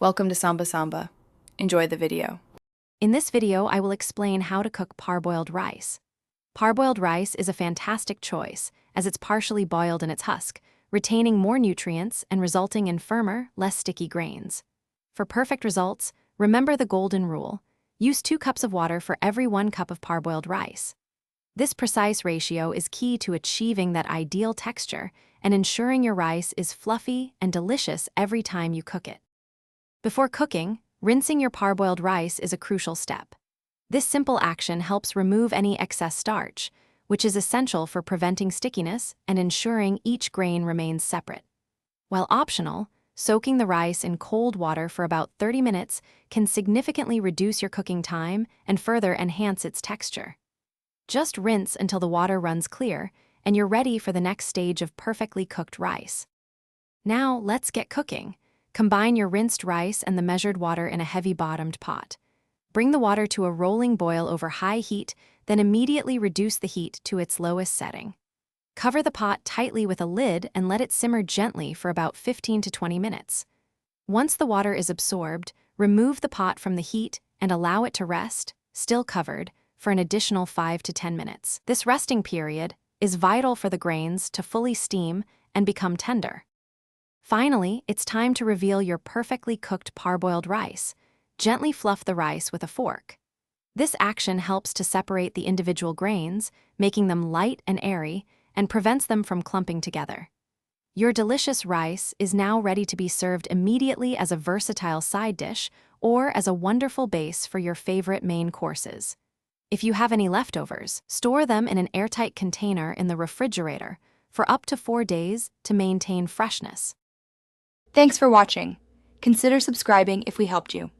Welcome to Samba Samba. Enjoy the video. In this video, I will explain how to cook parboiled rice. Parboiled rice is a fantastic choice, as it's partially boiled in its husk, retaining more nutrients and resulting in firmer, less sticky grains. For perfect results, remember the golden rule. Use 2 cups of water for every 1 cup of parboiled rice. This precise ratio is key to achieving that ideal texture and ensuring your rice is fluffy and delicious every time you cook it. Before cooking, rinsing your parboiled rice is a crucial step. This simple action helps remove any excess starch, which is essential for preventing stickiness and ensuring each grain remains separate. While optional, soaking the rice in cold water for about 30 minutes can significantly reduce your cooking time and further enhance its texture. Just rinse until the water runs clear, and you're ready for the next stage of perfectly cooked rice. Now, let's get cooking. Combine your rinsed rice and the measured water in a heavy-bottomed pot. Bring the water to a rolling boil over high heat, then immediately reduce the heat to its lowest setting. Cover the pot tightly with a lid and let it simmer gently for about 15 to 20 minutes. Once the water is absorbed, remove the pot from the heat and allow it to rest, still covered, for an additional 5 to 10 minutes. This resting period is vital for the grains to fully steam and become tender. Finally, it's time to reveal your perfectly cooked parboiled rice. Gently fluff the rice with a fork. This action helps to separate the individual grains, making them light and airy, and prevents them from clumping together. Your delicious rice is now ready to be served immediately as a versatile side dish or as a wonderful base for your favorite main courses. If you have any leftovers, store them in an airtight container in the refrigerator for up to 4 days to maintain freshness. Thanks for watching. Consider subscribing if we helped you.